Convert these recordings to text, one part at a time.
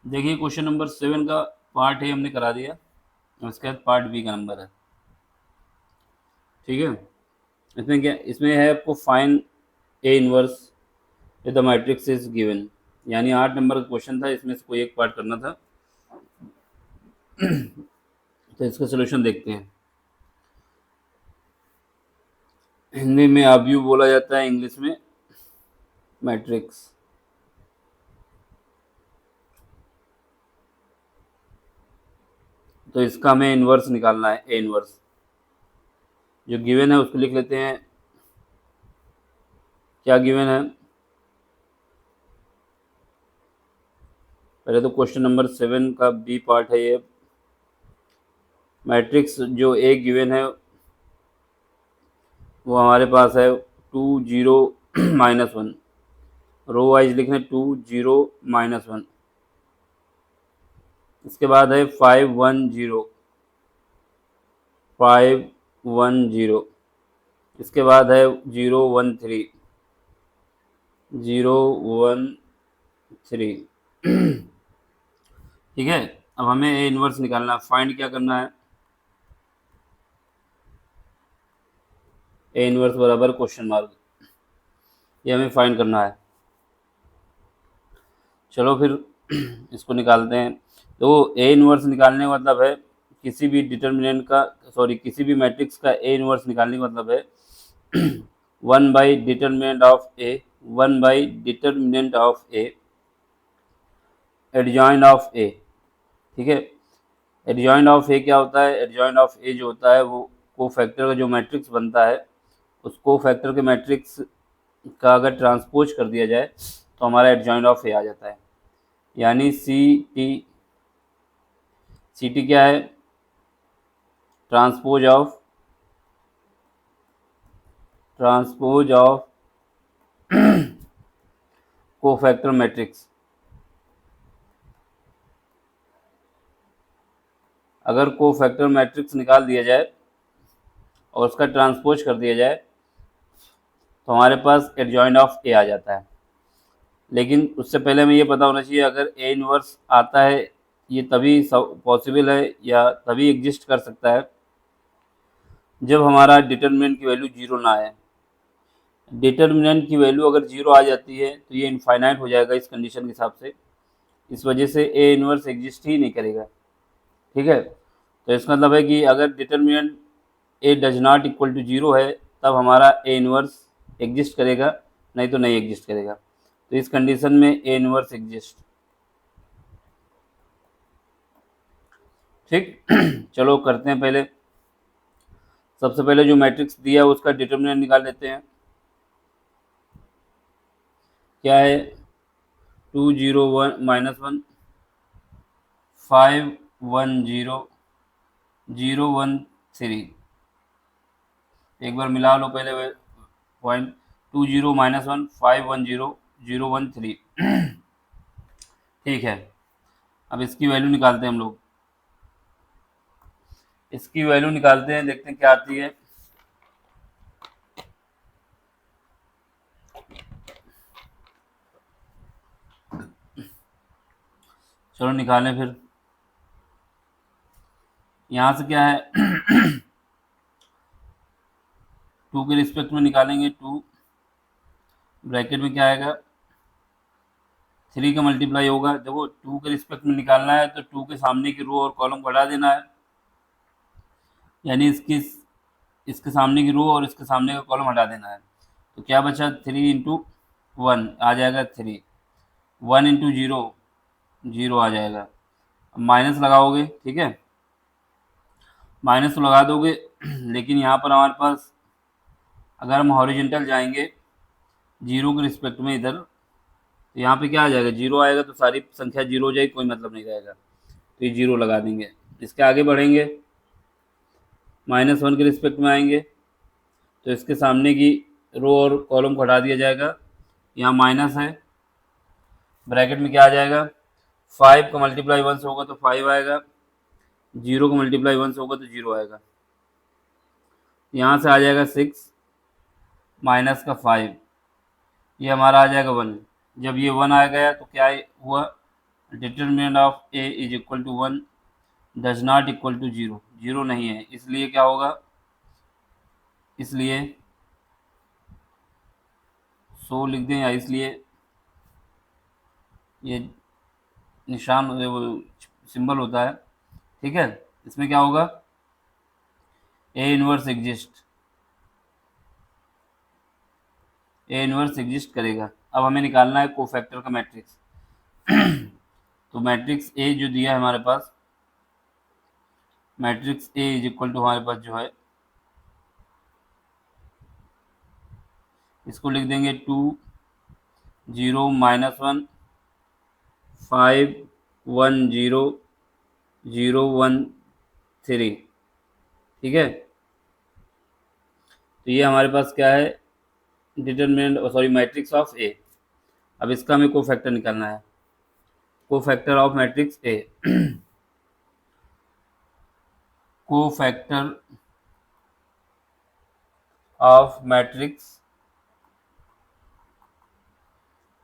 देखिए question number 7 का part A हमने करा दिया, उसके बाद पार्ट बी का नंबर है। ठीक है, इसमें क्या, इसमें है आपको find A inverse the matrix is given, यानी 8 नंबर का क्वेश्चन था, इसमें से कोई एक पार्ट करना था। तो इसका सोल्यूशन देखते हैं। हिंदी में आव्यूह बोला जाता है, इंग्लिश में मैट्रिक्स। तो इसका हमें इनवर्स निकालना है, ए इनवर्स जो गिवन है उसको लिख लेते हैं। क्या गिवन है, पहले तो क्वेश्चन नंबर 7 का बी पार्ट है ये। मैट्रिक्स जो ए गिवन है वो हमारे पास है 2 0 -1, रो वाइज लिख रहे हैं 2 0 -1। इसके बाद है 5 1 0 इसके बाद है 0 1 3 ठीक है। अब हमें ए इनवर्स निकालना है, फाइंड क्या करना है, ए इनवर्स बराबर क्वेश्चन मार्क, ये हमें फाइंड करना है। चलो फिर इसको निकालते हैं। तो ए इनवर्स निकालने का मतलब है किसी भी डिटर्मिनेंट का, सॉरी किसी भी मैट्रिक्स का ए इनवर्स निकालने का मतलब है 1/डिटर्मिनेंट ऑफ ए एडजॉइंट ऑफ ए। ठीक है, एडजॉइंट ऑफ ए क्या होता है, एडजॉइंट ऑफ ए जो होता है वो कोफैक्टर का जो मैट्रिक्स बनता है, उस कोफैक्टर के मैट्रिक्स का अगर ट्रांसपोज कर दिया जाए तो हमारा एडजॉइंट ऑफ ए आ जाता है। यानी सी टी क्या है, ट्रांसपोज ऑफ कोफैक्टर मैट्रिक्स। अगर कोफैक्टर मैट्रिक्स निकाल दिया जाए और उसका ट्रांसपोज कर दिया जाए तो हमारे पास एडजॉइंट ऑफ ए आ जाता है। लेकिन उससे पहले हमें ये पता होना चाहिए अगर ए इनवर्स आता है ये तभी पॉसिबल है या तभी एग्जिस्ट कर सकता है जब हमारा डिटर्मिनेंट की वैल्यू जीरो ना आए। डिटर्मिनेंट की वैल्यू अगर जीरो आ जाती है तो ये इनफाइनाइट हो जाएगा इस कंडीशन के हिसाब से, इस वजह से ए इनवर्स एग्जिस्ट ही नहीं करेगा। ठीक है, तो इसका मतलब है कि अगर determinant A does not equal to zero है तब हमारा ए इनवर्स एग्जिस्ट करेगा, नहीं तो नहीं एग्जिस्ट करेगा। तो इस कंडीशन में ए इनवर्स एग्जिस्ट। ठीक चलो करते हैं। पहले सबसे पहले जो मैट्रिक्स दिया है उसका डिटर्मिनेंट निकाल लेते हैं। क्या है, 2 0 1 -1 5 1 0 0 1 3। एक बार मिला लो पहले पॉइंट, 2 0 -1 5 1 0 0 1 3। ठीक है, अब इसकी वैल्यू निकालते हैं हम लोग। इसकी वैल्यू निकालते हैं, देखते हैं क्या आती है। चलो निकालें फिर। यहाँ से क्या है 2 के रिस्पेक्ट में निकालेंगे, 2 ब्रैकेट में क्या आएगा 3 का मल्टीप्लाई होगा। देखो 2 के रिस्पेक्ट में निकालना है तो 2 के सामने की रो और कॉलम को हटा देना है, यानी इसके सामने की रो और इसके सामने का कॉलम हटा देना है। तो क्या बचा, 3 × 1 आ जाएगा 3, 1 × 0 0 आ जाएगा। अब माइनस लगाओगे, ठीक है, माइनस तो लगा दोगे लेकिन यहाँ पर हमारे पास अगर हम हॉरिजेंटल जाएंगे जीरो के रिस्पेक्ट में इधर, तो यहाँ पे क्या आ जाएगा, जीरो आएगा तो सारी संख्या जीरो हो जाएगी, कोई मतलब नहीं रहेगा, तो ये जीरो लगा देंगे। इसके आगे बढ़ेंगे, -1 के रिस्पेक्ट में आएंगे तो इसके सामने की रो और कॉलम को हटा दिया जाएगा। यहाँ माइनस है, ब्रैकेट में क्या आ जाएगा, 5 का मल्टीप्लाई 1 से होगा तो 5 आएगा, 0 का मल्टीप्लाई 1 से होगा तो 0 आएगा। यहाँ से आ जाएगा 6 माइनस का 5, ये हमारा आ जाएगा 1। जब ये 1 आ गया तो क्या हुआ, determinant of A is equal to 1 does not equal to 0, 0 नहीं है, इसलिए क्या होगा, इसलिए सो लिख दें, या इसलिए ये निशान वो सिंबल होता है, ठीक है। इसमें क्या होगा, ए इनवर्स एग्जिस्ट करेगा। अब हमें निकालना है कोफैक्टर का मैट्रिक्स। तो मैट्रिक्स ए जो दिया है हमारे पास, matrix A is equal to हमारे पास जो है, इसको लिख देंगे 2 0 -1 5 1 0 0 1 3, ठीक है। तो ये हमारे पास क्या है, डिटरमिनेंट सॉरी मैट्रिक्स ऑफ ए। अब इसका हमें कोफैक्टर निकालना है, cofactor of matrix A. Cofactor of matrix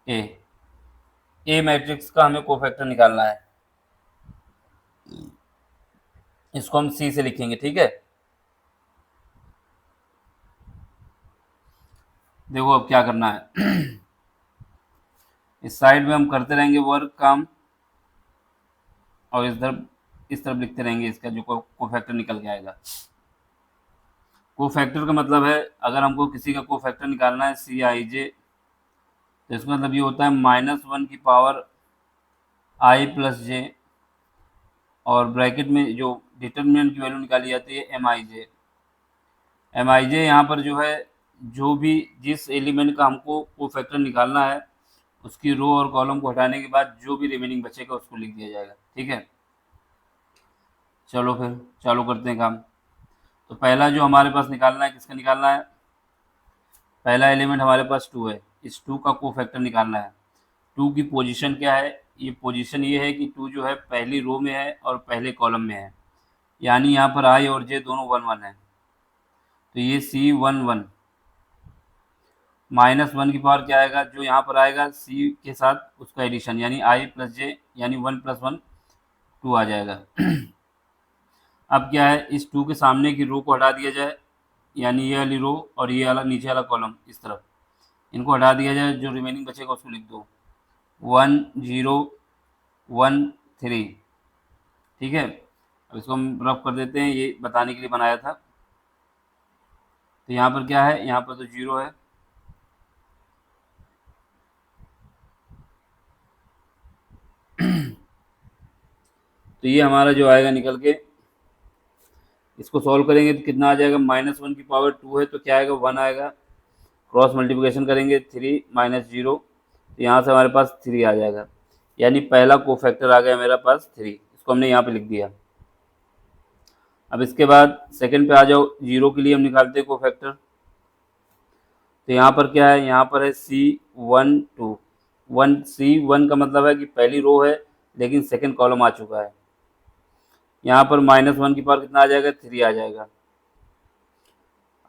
A matrix का हमें कोफैक्टर निकालना है। इसको हम सी से लिखेंगे, ठीक है। देखो अब क्या करना है, इस साइड में हम करते रहेंगे वर्क काम, और इस तरफ लिखते रहेंगे इसका जो कोफैक्टर निकल के आएगा। कोफैक्टर का मतलब है, अगर हमको किसी का कोफैक्टर निकालना है सी आई जे, तो इसका मतलब ये होता है -1 की पावर आई प्लस जे, और ब्रैकेट में जो डिटरमिनेंट की वैल्यू निकाली जाती है एम आई जे यहाँ पर जो है, जो भी जिस एलिमेंट का हमको कोफैक्टर निकालना है उसकी रो और कॉलम को हटाने के बाद जो भी रिमेनिंग बचेगा उसको लिख दिया जाएगा, ठीक है। चलो फिर चालू करते हैं काम। तो पहला जो हमारे पास निकालना है, किसका निकालना है, पहला एलिमेंट हमारे पास 2 है, इस 2 का कोफैक्टर निकालना है। 2 की पोजीशन क्या है, ये पोजीशन ये है कि 2 जो है पहली रो में है और पहले कॉलम में है, यानी यहाँ पर आई और जे दोनों 1 1 है। तो ये सी 1 1 -1 की पावर क्या आएगा, जो यहाँ पर आएगा सी के साथ उसका एडिशन, यानी आई प्लस जे, यानी 1 + 1 2 आ जाएगा। अब क्या है, इस 2 के सामने की रो को हटा दिया जाए, यानी ये वाली रो और ये वाला नीचे वाला कॉलम, इस तरफ इनको हटा दिया जाए, जो रिमेनिंग बचेगा उसको लिख दो 1 0 1 3, ठीक है। अब इसको हम रफ कर देते हैं, ये बताने के लिए बनाया था। तो यहाँ पर क्या है, यहाँ पर तो 0 है, तो ये हमारा जो आएगा निकल के, इसको सॉल्व करेंगे तो कितना आ जाएगा, -1 की पावर 2 है तो क्या आएगा, 1 आएगा। क्रॉस मल्टीप्लिकेशन करेंगे 3 - 0, तो यहाँ से हमारे पास 3 आ जाएगा, यानी पहला कोफैक्टर आ गया मेरे पास 3, इसको हमने यहाँ पे लिख दिया। अब इसके बाद सेकंड पे आ जाओ, 0 के लिए हम निकालते हैं कोफैक्टर। तो यहाँ पर क्या है, यहाँ पर है C1 2 1, C1 का मतलब है कि पहली रो है लेकिन सेकंड कॉलम आ चुका है। यहाँ पर -1 की पावर कितना आ जाएगा, 3 आ जाएगा।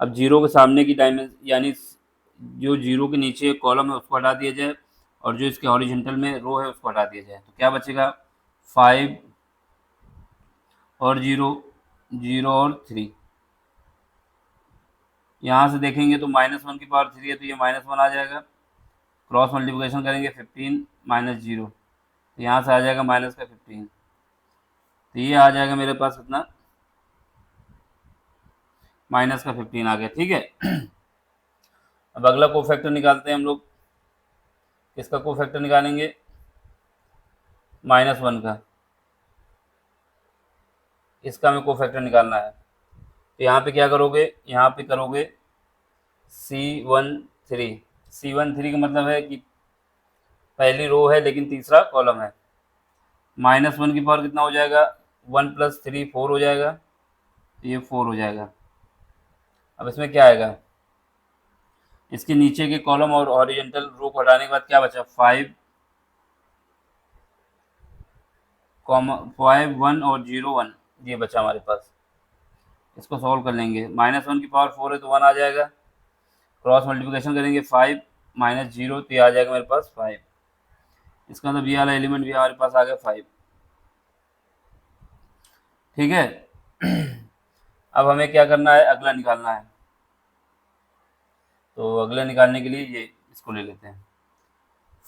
अब 0 के सामने की डायमेंशन, यानी जो 0 के नीचे कॉलम है उसको हटा दिया जाए, और जो इसके हॉरिजॉन्टल में रो है उसको हटा दिया जाए, तो क्या बचेगा, 5 और 0 0 और 3। यहाँ से देखेंगे तो -1 की पावर 3 है तो ये -1 आ जाएगा। क्रॉस मल्टीप्लिकेशन करेंगे 15 - 0, तो यहाँ से आ जाएगा माइनस का 15, तो ये आ जाएगा मेरे पास कितना, -15 आ गया, ठीक है। अब अगला कोफैक्टर निकालते हैं हम लोग, किसका कोफैक्टर निकालेंगे, -1 का, इसका हमें कोफैक्टर निकालना है। तो यहाँ पे क्या करोगे, यहाँ पे करोगे C13, C13 का मतलब है कि पहली रो है लेकिन तीसरा कॉलम है। -1 की पावर कितना हो जाएगा, 1 + 3 4 हो जाएगा, तो ये 4 हो जाएगा। अब इसमें क्या आएगा, इसके नीचे के कॉलम और हॉरिजॉन्टल रो को हटाने के बाद क्या बचा, 5 1 और 0 1, ये बचा हमारे पास। इसको सॉल्व कर लेंगे, -1 की पावर 4 है तो 1 आ जाएगा। क्रॉस मल्टीप्लिकेशन करेंगे 5 - 0, तो ये आ जाएगा मेरे पास 5। इसका मतलब ये वाला एलिमेंट भी हमारे पास आ गया 5। ठीक है। अब हमें क्या करना है, अगला निकालना है। तो अगला निकालने के लिए ये इसको ले लेते हैं।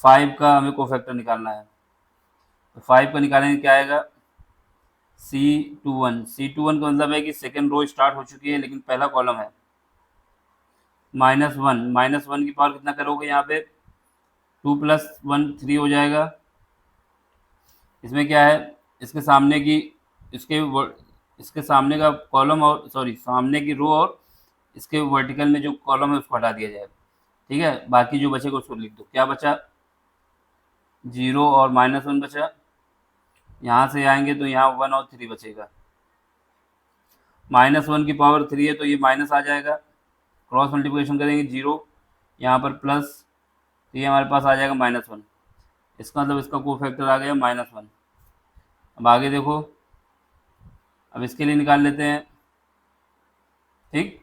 5 का हमें कोफैक्टर निकालना है। तो 5 का निकालेंगे, क्या आएगा, C21। C21 का मतलब है कि सेकेंड रो स्टार्ट हो चुकी है लेकिन पहला कॉलम है। -1, -1 की पावर कितना करोगे यहाँ पे, 2 + 1 3 हो जाएगा। इसमें क्या है, इसके सामने की इसके सामने का कॉलम और सामने की रो और इसके वर्टिकल में जो कॉलम है उसको हटा दिया जाए। ठीक है, बाकी जो बचेगा उसको लिख दो। क्या बचा, 0 और -1 बचा। यहाँ से आएंगे तो यहाँ 1 और 3 बचेगा। -1 की पावर 3 है तो ये माइनस आ जाएगा, क्रॉस मल्टीप्लिकेशन करेंगे 0, यहाँ पर प्लस, तो ये हमारे पास आ जाएगा -1। इसका मतलब इसका कोफैक्टर आ गया -1। अब आगे देखो, अब इसके लिए निकाल लेते हैं। ठीक,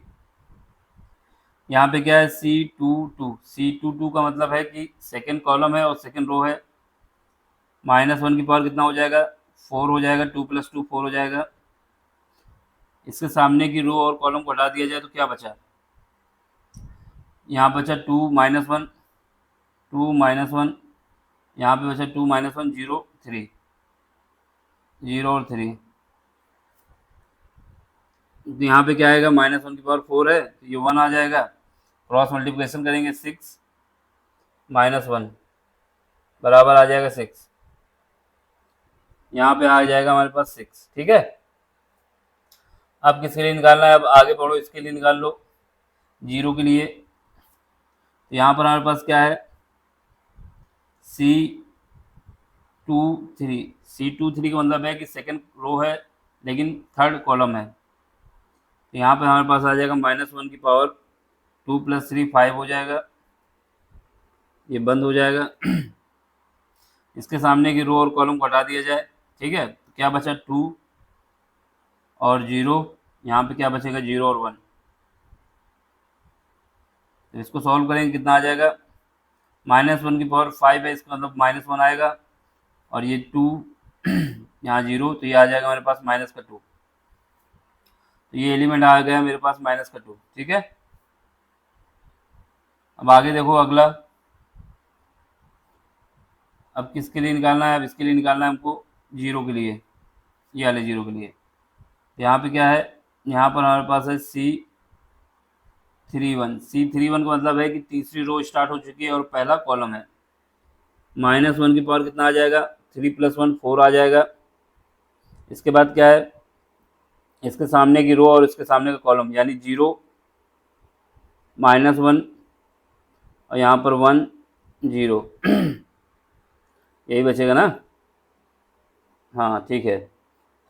यहाँ पे क्या है, C22 का मतलब है कि सेकेंड कॉलम है और सेकेंड रो है। -1 की पावर कितना हो जाएगा, 4 हो जाएगा, 2 + 2 4 हो जाएगा। इसके सामने की रो और कॉलम को हटा दिया जाए तो क्या बचा, यहाँ बचा 2 -1, 2 -1, यहाँ पे बचा 2 -1 0 3, 0 और 3। तो यहाँ पे क्या आएगा, -1 की पावर 4 है तो ये 1 आ जाएगा। क्रॉस मल्टीप्लिकेशन करेंगे 6 -1 बराबर आ जाएगा 6। यहाँ पे आ जाएगा हमारे पास 6। ठीक है, अब किसके लिए निकालना है, अब आगे बढ़ो, इसके लिए निकाल लो, 0 के लिए। तो यहाँ पर हमारे पास क्या है, C23 का मतलब है कि सेकंड रो है लेकिन थर्ड कॉलम है। तो यहाँ पे हमारे पास आ जाएगा -1 की पावर 2 + 3 5 हो जाएगा, ये बंद हो जाएगा। इसके सामने की रो और कॉलम को हटा दिया जाए। ठीक है, तो क्या बचा, 2 और 0, यहाँ पे क्या बचेगा, 0 और 1। तो इसको सॉल्व करेंगे, कितना आ जाएगा, -1 की पावर 5 है, इसका मतलब -1 आएगा, और ये 2 यहाँ 0, तो ये आ जाएगा हमारे पास -2। तो ये एलिमेंट आ गया मेरे पास -2। ठीक है, अब आगे देखो अगला, अब किसके लिए निकालना है, अब इसके लिए निकालना है हमको 0 के लिए, ये वाले 0 के लिए। यहाँ पे क्या है, यहाँ पर हमारे पास है C31 का मतलब है कि तीसरी रो स्टार्ट हो चुकी है और पहला कॉलम है। -1 की पावर कितना आ जाएगा, 3 + 1 4 आ जाएगा। इसके बाद क्या है, इसके सामने की रो और इसके सामने का कॉलम, यानी 0 -1 और यहाँ पर 1 0 यही बचेगा ना। हाँ ठीक है, तो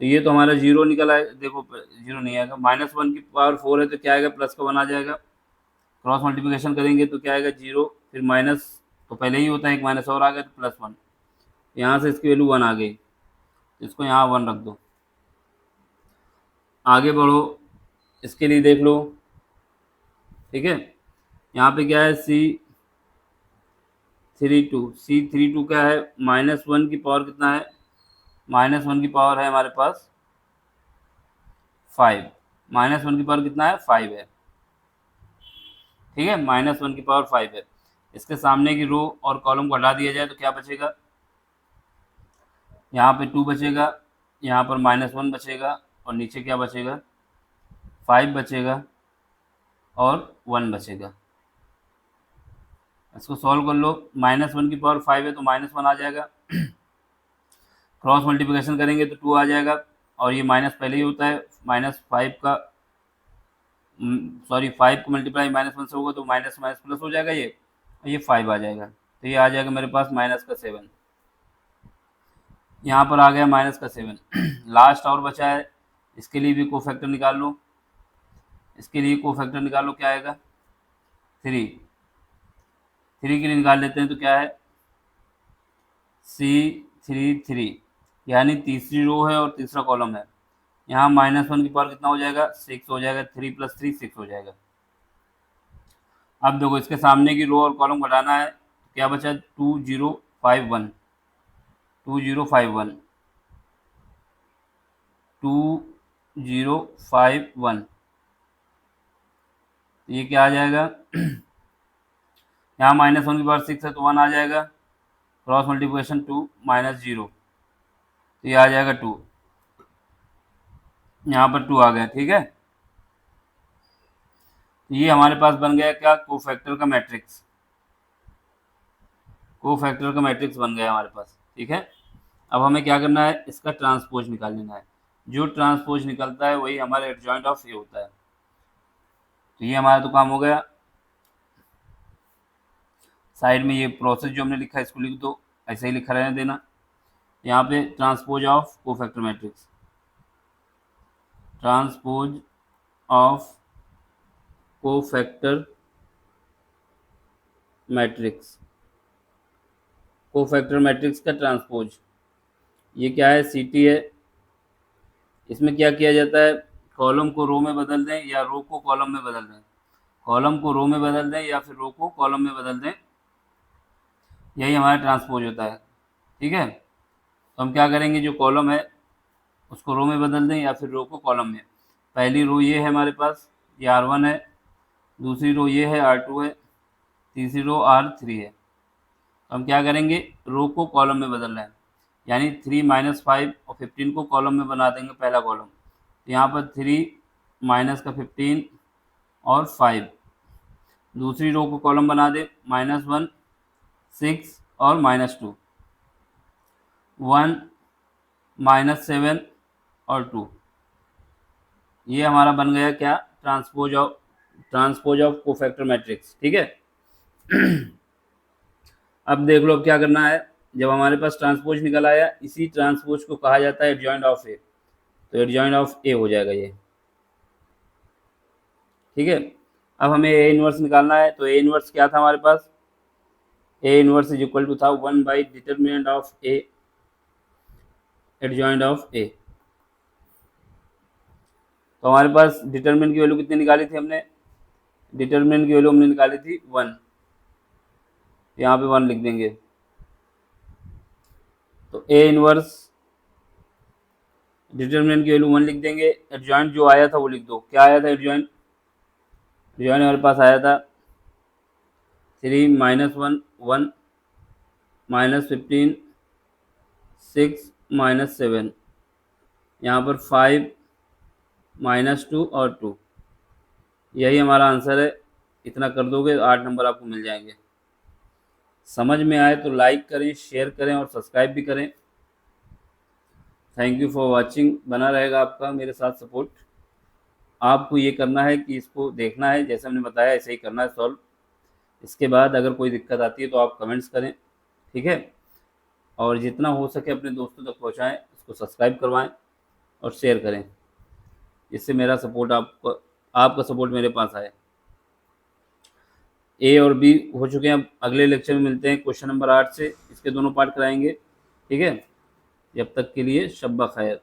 ये तो हमारा 0 निकल आए, देखो 0 नहीं आएगा, -1 की पावर 4 है तो क्या आएगा, प्लस का 1 आ जाएगा। क्रॉस मल्टीप्लिकेशन करेंगे तो क्या आएगा, 0, फिर माइनस, तो पहले ही होता है, एक माइनस और आ गया तो +1। यहाँ से इसकी वैल्यू 1 आ गई, इसको यहाँ 1 रख दो। आगे बढ़ो, इसके लिए देख लो। ठीक है, यहाँ पे क्या है, C32 क्या है, -1 की पावर कितना है, -1 की पावर है हमारे पास 5, -1 की पावर कितना है, 5 है। ठीक है, -1 की पावर 5 है। इसके सामने की रो और कॉलम को हटा दिया जाए तो क्या बचेगा, यहाँ पे 2 बचेगा, यहाँ पर -1 बचेगा, और नीचे क्या बचेगा, 5 बचेगा और 1 बचेगा। इसको सॉल्व कर लो, -1 की पावर 5 है तो -1 आ जाएगा। क्रॉस मल्टीप्लिकेशन करेंगे तो 2 आ जाएगा, और ये माइनस पहले ही होता है, -5 का 5 को मल्टीप्लाई -1 से होगा तो माइनस माइनस प्लस हो जाएगा, ये 5 आ जाएगा। तो ये आ जाएगा मेरे पास -7। यहाँ पर आ गया -7। लास्ट और बचा है, इसके लिए भी कोफैक्टर निकाल लो। इसके लिए कोफैक्टर निकालो, क्या आएगा, 3 के लिए निकाल लेते हैं तो क्या है, C33, यानी तीसरी रो है और तीसरा कॉलम है। यहाँ -1 की पावर कितना हो जाएगा, 6 हो जाएगा, 3 + 3 6 हो जाएगा। अब देखो, इसके सामने की रो और कॉलम घटाना है, क्या बचा, 2 0 5 1, 2051 2051 ये क्या आ जाएगा? यहाँ -1 के बाद 6 है तो 1 आ जाएगा, क्रॉस मल्टीप्लिकेशन 2 -0 तो ये आ जाएगा 2, यहाँ पर 2 आ गया। ठीक है, ये हमारे पास बन गया क्या? कोफैक्टर का मैट्रिक्स, कोफैक्टर का मैट्रिक्स बन गया हमारे पास। ठीक है, अब हमें क्या करना है? इसका ट्रांसपोज निकाल लेना है। जो ट्रांसपोज निकलता है वही हमारा एडजॉइंट ऑफ ए होता है। तो ये हमारा तो काम हो गया। साइड में ये प्रोसेस जो हमने लिखा है इसको लिख दो, ऐसे ही लिखा रहने देना। यहाँ पे transpose of cofactor matrix, transpose of cofactor matrix, cofactor matrix का ट्रांसपोज, ये क्या है? सीटी है। इसमें क्या किया जाता है? कॉलम को रो में बदल दें या रो को कॉलम में बदल दें, कॉलम को रो में बदल दें या फिर रो को कॉलम में बदल दें, यही हमारा ट्रांसपोज होता है। ठीक है, तो हम क्या करेंगे? जो कॉलम है उसको रो में बदल दें या फिर रो को कॉलम में। पहली रो ये है हमारे पास, ये R1 है, दूसरी रो ये है R2 है, तीसरी रो R3 है। तो हम क्या करेंगे? रो को कॉलम में बदल रहे हैं, यानी 3 - 5 और 15 को कॉलम में बना देंगे पहला कॉलम। तो यहाँ पर 3 माइनस का 15 और 5, दूसरी रो को कॉलम बना दे, -1 6 और -2, 1 -7 और 2। ये हमारा बन गया क्या? Transpose of cofactor matrix. ठीक है, अब देख लो अब क्या करना है। जब हमारे पास ट्रांसपोज निकल आया, इसी ट्रांसपोज को कहा जाता है एडजॉइंट ऑफ ए, तो एडजॉइंट ऑफ ए हो जाएगा ये। ठीक है, अब हमें ए इनवर्स निकालना है। तो ए इनवर्स क्या था हमारे पास? A inverse is equal to था determinant of A adjoint of A. तो हमारे पास डिटर्मिनेंट की वैल्यू कितनी निकाली थी हमने? डिटर्मिनेंट की वैल्यू हमने निकाली थी 1, यहाँ पे 1 लिख देंगे। तो ए इनवर्स डिटर्मिनेंट की वैल्यू 1 लिख देंगे, एडजॉइंट जो आया था वो लिख दो। क्या आया था एडजॉइंट? एडजॉइंट हमारे पास आया था 3 - 1 1 -15 6 -7, यहाँ पर 5 -2 और 2, यही हमारा आंसर है। इतना कर दोगे 8 नंबर आपको मिल जाएंगे। समझ में आए तो लाइक करें, शेयर करें और सब्सक्राइब भी करें। Thank you for watching. बना रहेगा आपका मेरे साथ सपोर्ट। आपको ये करना है कि इसको देखना है, जैसे हमने बताया ऐसे ही करना है सॉल्व। इसके बाद अगर कोई दिक्कत आती है तो आप कमेंट्स करें। ठीक है, और जितना हो सके अपने दोस्तों तक पहुंचाएं, इसको सब्सक्राइब करवाएं और शेयर करें, इससे मेरा सपोर्ट आपका सपोर्ट मेरे पास आए। ए और बी हो चुके हैं। अब अगले लेक्चर में मिलते हैं क्वेश्चन नंबर 8 से, इसके दोनों पार्ट कराएंगे। ठीक है, जब तक के लिए शब्बा खैर।